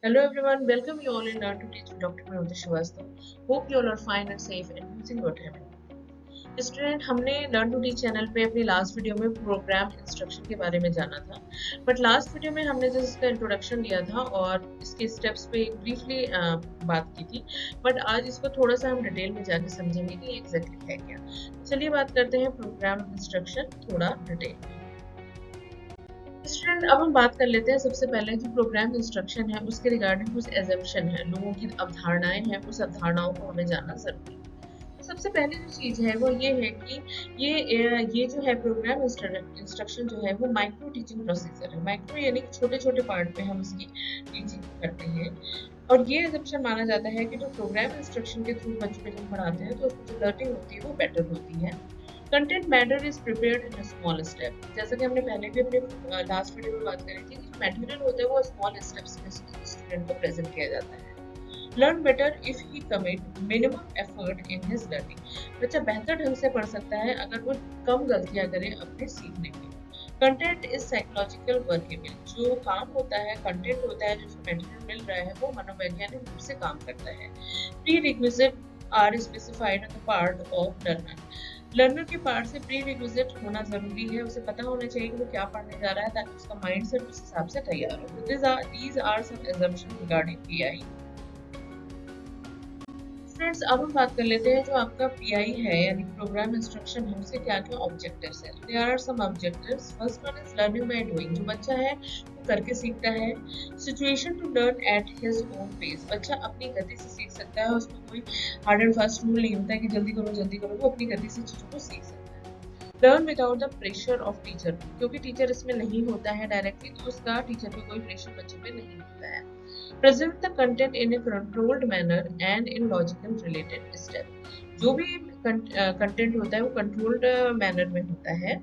Hello everyone, welcome you all in Learn to Teach with Dr. Manoj Srivastava. Hope you all are fine and safe and using what having. Student हमने learn to teach channel पे अपनी last video में programme instruction के बारे में जाना था, but last video में हमने जस्ट इसका इंट्रोडक्शन दिया था और इसके स्टेप्स पे ब्रीफली बात की थी, बट आज इसको थोड़ा सा हम डिटेल में जाके समझेंगे कि एग्जैक्टली है क्या। तो चलिए बात करते हैं प्रोग्राम इंस्ट्रक्शन थोड़ा डिटेल में। स्टूडेंट अब हम बात कर लेते हैं सबसे पहले जो प्रोग्राम इंस्ट्रक्शन है उसके रिगार्डिंग कुछ एजम्पशन है, लोगों की अवधारणाएं हैं, उस अवधारणाओं को हमें जानना जरूरी है। सबसे पहली जो चीज है वो ये है कि ये जो है प्रोग्राम इंस्ट्रक्शन जो है वो माइक्रो टीचिंग प्रोसीजर है। माइक्रो यानी कि छोटे छोटे पार्ट में हम उसकी टीचिंग करते हैं और ये एजम्पशन माना जाता है कि जो प्रोग्राम इंस्ट्रक्शन के थ्रू बच्चों को जब पढ़ाते हैं तो उसकी जो लर्निंग होती है वो बेटर होती है। Content matter is prepared in small step. जैसा कि हमने पहले भी अपने लास्ट वीडियो में बात करी थी कि मटेरियल होता है वो स्मॉल स्टेप्स में स्टूडेंट को प्रेजेंट किया जाता है। Learn better if he commit minimum effort in his learning. बच्चा बेहतर ढंग से पढ़ सकता है अगर वो कम गलतियां करे अपने सीखने में। Content is psychological workable. जो काम होता है, कंटेंट होता है, जो मटेरियल मिल रहा है वो मनोवैज्ञानिक रूप से काम करता है। Prerequisite are specified on the part of learner. Learner के पार्ट से प्री रिक्विजिट होना जरूरी है, उसे पता होना चाहिए कि वो क्या पढ़ने जा रहा है ताकि उसका माइंडसेट उस हिसाब से तैयार हो। These are some assumptions regarding PI। Friends अब हम बात कर लेते हैं जो आपका PI है यानी प्रोग्राम इंस्ट्रक्शन है उसके क्या क्या ऑब्जेक्टिव्स हैं। There are some objectives. First one is learning by doing. जो बच्चा है वो करके सीखता है। Situation to learn at his own pace. बच्चा अपनी गति से सीख सकता है, उसमें कोई हार्ड एंड फास्ट रूल नहीं होता है कि जल्दी करो, वो अपनी गति से चीजों को सीख सकता है। Learn without the pressure of teacher. क्योंकि टीचर इसमें नहीं होता है डायरेक्टली, तो उसका टीचर पे कोई प्रेशर बच्चे पे नहीं होता है। Present the content in a controlled manner and in logical related step। जो भी कंटेंट होता है वो कंट्रोल्ड मैनर में होता है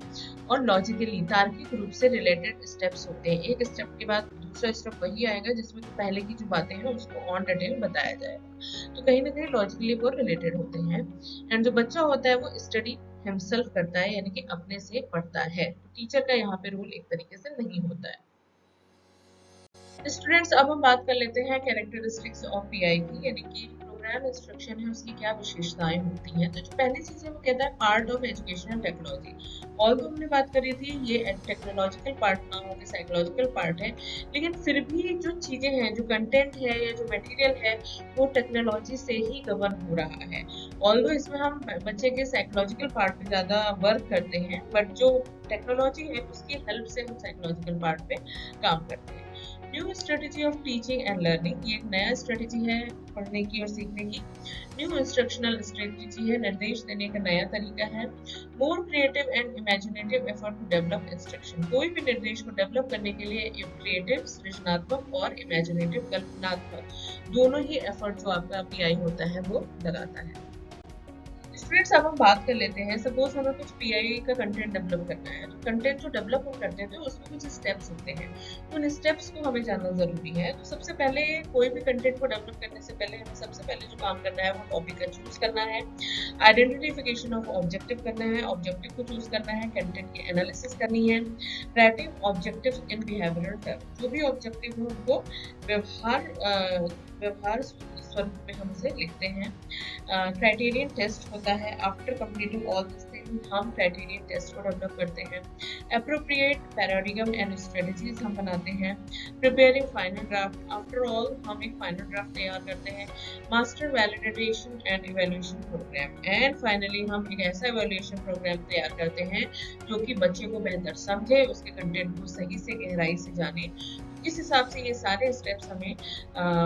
और लॉजिकली तार्किक रूप से रिलेटेड स्टेप्स होते हैं। एक स्टेप के बाद दूसरा स्टेप वही आएगा जिसमें तो पहले की जो बातें हैं उसको ऑन डिटेल बताया जाएगा, तो कहीं ना कहीं लॉजिकली वो रिलेटेड होते हैं। एंड जो बच्चा होता है वो स्टडी हिमसेल्फ करता है यानी कि अपने से पढ़ता है, तो टीचर का यहाँ पे रोल एक तरीके से नहीं होता है। स्टूडेंट्स अब हम बात कर लेते हैं कैरेक्टरिस्टिक्स ऑफ पीआई की, यानी कि प्रोग्राम इंस्ट्रक्शन है उसकी क्या विशेषताएं होती हैं। तो जो पहली चीज है वो कहता है पार्ट ऑफ एजुकेशनल टेक्नोलॉजी। और तो हमने बात करी थी ये टेक्नोलॉजिकल पार्ट ना हो, साइकोलॉजिकल पार्ट है, लेकिन फिर भी जो चीजें हैं, जो कंटेंट है या जो मटेरियल है वो टेक्नोलॉजी से ही गवर्न हो रहा है। ऑल्दो इसमें हम बच्चे के साइकोलॉजिकल पार्ट पे ज्यादा वर्क करते हैं, बट जो टेक्नोलॉजी है उसकी हेल्प से हम साइकोलॉजिकल पार्ट पे काम करते हैं। New strategy of teaching and learning. ये एक नया स्ट्रेटेजी है पढ़ने की और सीखने की। न्यू इंस्ट्रक्शनल स्ट्रेटेजी है, निर्देश देने का नया तरीका है। More creative and imaginative effort to develop instruction. कोई भी निर्देश को डेवलप करने के लिए क्रिएटिव सृजनात्मक और इमेजिनेटिव कल्पनात्मक दोनों ही एफर्ट जो आपका पीआई होता है वो लगाता है। स्टूडेंट्स अब हम बात कर लेते हैं, सपोज हमें कुछ पीआई का कंटेंट डेवलप करना है। तो कंटेंट जो डेवलप हम करते हैं तो उसमें कुछ स्टेप्स होते हैं, तो उन स्टेप्स को हमें जानना जरूरी है। तो सबसे पहले कोई भी कंटेंट को डेवलप करने से पहले हमें सबसे पहले जो काम करना है वो टॉपिक का चूज करना है, आइडेंटिफिकेशन ऑफ ऑब्जेक्टिव करना है, ऑब्जेक्टिव को चूज करना है, कंटेंट की एनालिसिस करनी है, राइटिंग ऑब्जेक्टिव इन बिहेवियरल टर्म। जो भी ऑब्जेक्टिव है उनको व्यवहार स्वरूप में हम उसे लिखते हैं। क्राइटेरियन टेस्ट होता है। After completing all this thing हम क्राइटेरियन टेस्ट को डेवलप करते हैं। एप्रोप्रिएट पैराडिगम एंड स्ट्रेटजीज हम बनाते हैं। Preparing final draft. After all हम एक फाइनल ड्राफ्ट तैयार करते हैं। Master validation and evaluation program. And finally हम एक ऐसा इवैल्यूएशन प्रोग्राम तैयार करते हैं जो कि बच्चे को बेहतर समझे, उसके कंटेंट को सही से गहराई से जाने। इस हिसाब से ये सारे स्टेप्स हमें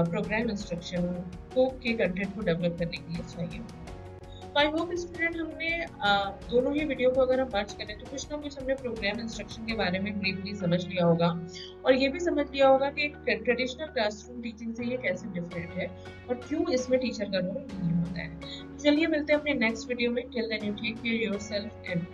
प्रोग्राम इंस्ट्रक्शन को के कंटेंट को डेवलप करने के लिए चाहिए। तो आई होप स्टूडेंट हमने दोनों ही वीडियो को अगर हम मर्ज करें तो कुछ ना कुछ हमने प्रोग्राम इंस्ट्रक्शन के बारे में ब्रीफली समझ लिया होगा और ये भी समझ लिया होगा कि ट्रेडिशनल क्लासरूम टीचिंग से ये कैसे डिफरेंट है और क्यों इसमें टीचर का रोल नहीं होता है। चलिए मिलते हैं अपने नेक्स्ट वीडियो में। Till then you take care yourself and